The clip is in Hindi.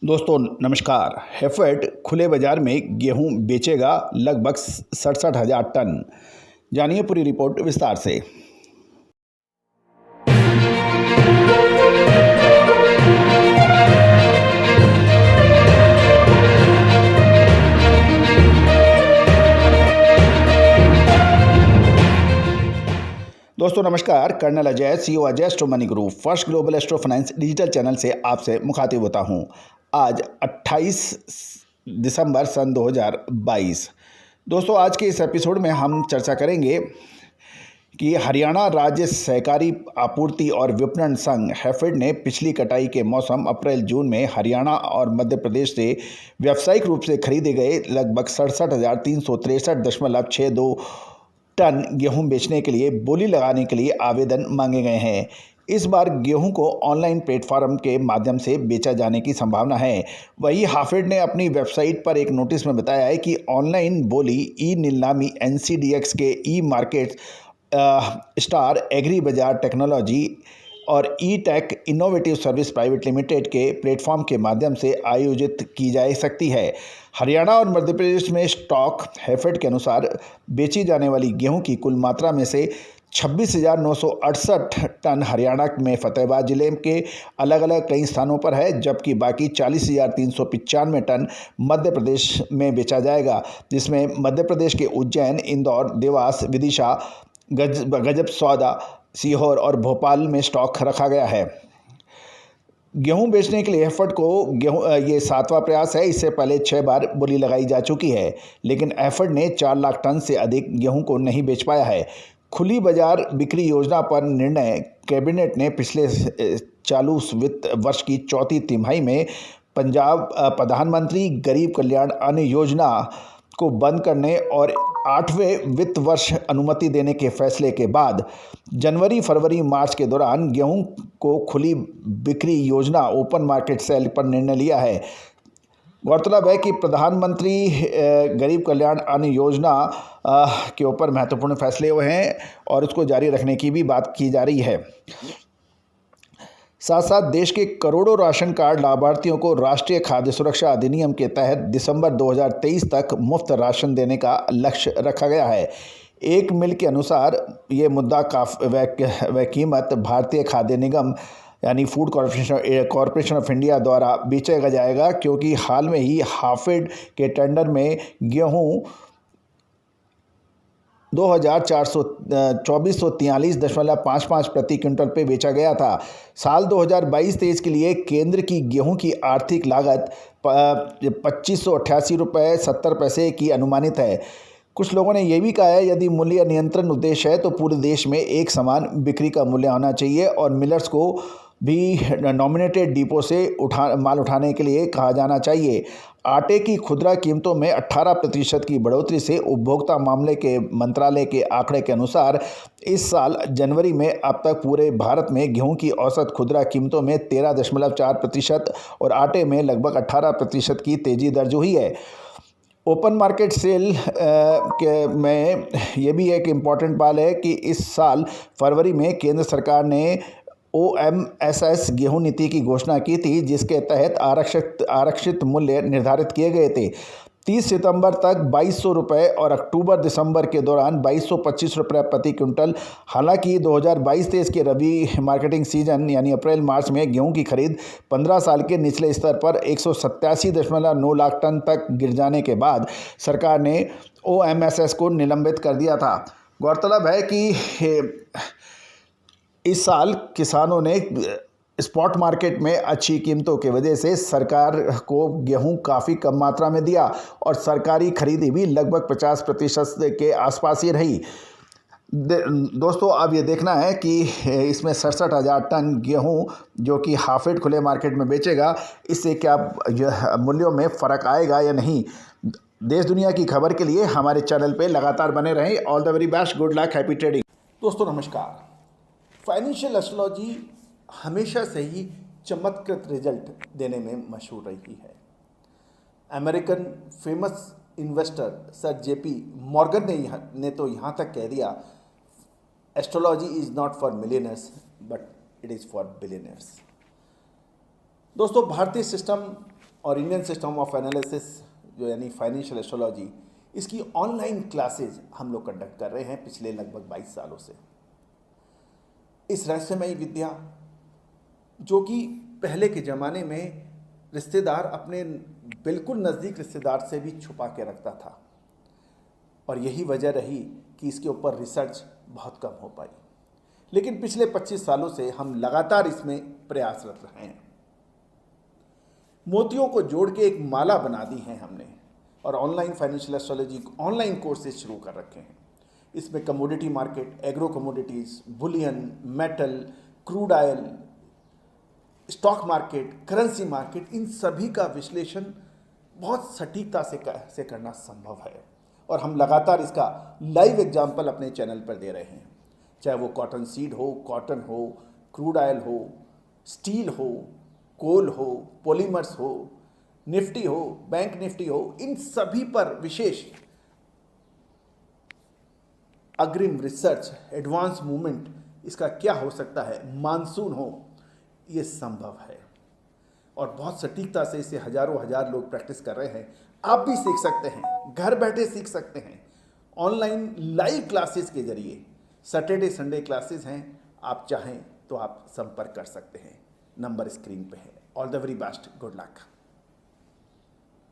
दोस्तों नमस्कार। हैफेड खुले बाजार में गेहूं बेचेगा लगभग 67,000 टन। जानिए पूरी रिपोर्ट विस्तार से। दोस्तों नमस्कार। Colonel Ajay, CEO Ajay astro money group first global astro finance digital channel से आपसे मुखातिब होता हूं। आज 28 दिसंबर सन 2022। दोस्तों आज के इस एपिसोड में हम चर्चा करेंगे कि हरियाणा राज्य सहकारी आपूर्ति और विपणन संघ हैफेड ने पिछली कटाई के मौसम अप्रैल जून में हरियाणा और मध्य प्रदेश से व्यावसायिक रूप से खरीदे गए लगभग 67,363.62 टन गेहूं बेचने के लिए बोली लगाने के लिए आवेदन मांगे गए हैं। इस बार गेहूं को ऑनलाइन प्लेटफॉर्म के माध्यम से बेचा जाने की संभावना है। वहीं हैफेड ने अपनी वेबसाइट पर एक नोटिस में बताया है कि ऑनलाइन बोली ई नीलामी एनसीडीएक्स के e market Star Agribazaar Technology और e tech innovative service private limited के प्लेटफॉर्म के माध्यम से आयोजित की जा सकती है। हरियाणा और मध्य प्रदेश में स्टॉक हैफेड के अनुसार बेची जाने वाली गेहूं की कुल मात्रा में से 26,968 टन हरियाणा में फतेहाबाद जिले के अलग अलग कई स्थानों पर है, जबकि बाकी 40,395 टन मध्य प्रदेश में बेचा जाएगा, जिसमें मध्य प्रदेश के उज्जैन, इंदौर, देवास, विदिशा, गजब सौदा, सीहोर और भोपाल में स्टॉक रखा गया है। गेहूं बेचने के लिए हैफेड को ये 7वां प्रयास है। इससे पहले 6 बार बोली लगाई जा चुकी है, लेकिन हैफेड ने 4 लाख टन से अधिक गेहूं को नहीं बेच पाया है। खुली बाजार बिक्री योजना पर निर्णय कैबिनेट ने पिछले चालू वित्त वर्ष की चौथी तिमाही में पंजाब प्रधानमंत्री गरीब कल्याण अन्न योजना को बंद करने और 8वें वित्त वर्ष अनुमति देने के फैसले के बाद जनवरी, फरवरी, मार्च के दौरान गेहूं को खुली बिक्री योजना ओपन मार्केट सेल पर निर्णय लिया है। गौरतलब है कि प्रधानमंत्री गरीब कल्याण अन्न योजना के ऊपर महत्वपूर्ण फैसले हुए हैं और उसको जारी रखने की भी बात की जा रही है। साथ साथ देश के करोड़ों राशन कार्ड लाभार्थियों को राष्ट्रीय खाद्य सुरक्षा अधिनियम के तहत दिसंबर 2023 तक मुफ्त राशन देने का लक्ष्य रखा गया है। एक मिल के अनुसार ये मुद्दा वह कीमत भारतीय खाद्य निगम यानी फूड कॉरपोरेशन ऑफ इंडिया द्वारा बेचा जाएगा, क्योंकि हाल में ही हैफेड के टेंडर में गेहूँ 2443.55 प्रति क्विंटल पे बेचा गया था। साल 2022-23 के लिए केंद्र की गेहूं की आर्थिक लागत 2588 रुपये 70 पैसे की अनुमानित है। कुछ लोगों ने यह भी कहा है, यदि मूल्य नियंत्रण उद्देश्य है तो पूरे देश में एक समान बिक्री का मूल्य होना चाहिए और मिलर्स को भी नॉमिनेटेड डिपो से माल उठाने के लिए कहा जाना चाहिए। आटे की खुदरा कीमतों में 18% की बढ़ोतरी से उपभोक्ता मामले के मंत्रालय के आंकड़े के अनुसार इस साल जनवरी में अब तक पूरे भारत में गेहूं की औसत खुदरा कीमतों में 13.4% और आटे में लगभग 18% की तेजी दर्ज हुई है। ओपन मार्केट सेल में ये भी एक इम्पॉर्टेंट बात है कि इस साल फरवरी में केंद्र सरकार ने OMSS गेहूं नीति की घोषणा की थी, जिसके तहत आरक्षित मूल्य निर्धारित किए गए थे। 30 सितंबर तक 2200 रुपये और अक्टूबर-दिसंबर के दौरान 2225 रुपये प्रति क्विंटल। हालांकि 2022-23 के रबी मार्केटिंग सीजन यानी अप्रैल-मार्च में गेहूं की खरीद 15 साल के निचले स्तर पर 187.9 लाख टन तक गिर जाने के बाद सरकार ने OMSS को निलंबित कर दिया था। गौरतलब है कि इस साल किसानों ने स्पॉट मार्केट में अच्छी कीमतों की वजह से सरकार को गेहूं काफ़ी कम मात्रा में दिया और सरकारी खरीदी भी लगभग 50% के आसपास ही रही। दोस्तों अब ये देखना है कि इसमें 67,000 टन गेहूं जो कि हैफेड खुले मार्केट में बेचेगा, इससे क्या मूल्यों में फ़र्क आएगा या नहीं। देश दुनिया की खबर के लिए हमारे चैनल पे लगातार बने रहें। All the very best, good luck, happy trading. दोस्तों नमस्कार। फाइनेंशियल एस्ट्रोलॉजी हमेशा से ही चमत्कृत रिजल्ट देने में मशहूर रही है। American famous investor sir JP Morgan ने तो यहाँ तक कह दिया, astrology is not for millionaires but it is for billionaires. दोस्तों भारतीय सिस्टम और इंडियन सिस्टम ऑफ एनालिसिस जो यानी फाइनेंशियल एस्ट्रोलॉजी, इसकी ऑनलाइन क्लासेज हम लोग कंडक्ट कर रहे हैं पिछले लगभग 22 सालों से। इस रहस्यमयी विद्या जो कि पहले के ज़माने में रिश्तेदार अपने बिल्कुल नज़दीक रिश्तेदार से भी छुपा के रखता था, और यही वजह रही कि इसके ऊपर रिसर्च बहुत कम हो पाई। लेकिन पिछले 25 सालों से हम लगातार इसमें प्रयासरत रहे हैं। मोतियों को जोड़ के एक माला बना दी है हमने, और online financial astrology online courses शुरू कर रखे हैं। इसमें commodity market, agro commodities, bullion, metal, crude oil, stock market, currency market, इन सभी का विश्लेषण बहुत सटीकता से करना संभव है, और हम लगातार इसका लाइव एग्जाम्पल अपने चैनल पर दे रहे हैं। चाहे वो कॉटन सीड हो, कॉटन हो, क्रूड ऑयल हो, स्टील हो, कोल हो, पॉलीमर्स हो, निफ्टी हो, बैंक निफ्टी हो, इन सभी पर विशेष अग्रिम रिसर्च, एडवांस मूवमेंट, इसका क्या हो सकता है, मानसून हो, ये संभव है। और बहुत सटीकता से इसे हजारों हजार लोग प्रैक्टिस कर रहे हैं। आप भी सीख सकते हैं, घर बैठे सीख सकते हैं, ऑनलाइन लाइव क्लासेस के जरिए। सैटरडे संडे क्लासेस हैं, आप चाहें तो आप संपर्क कर सकते हैं। नंबर स्क्रीन पे है। All the very best, good luck.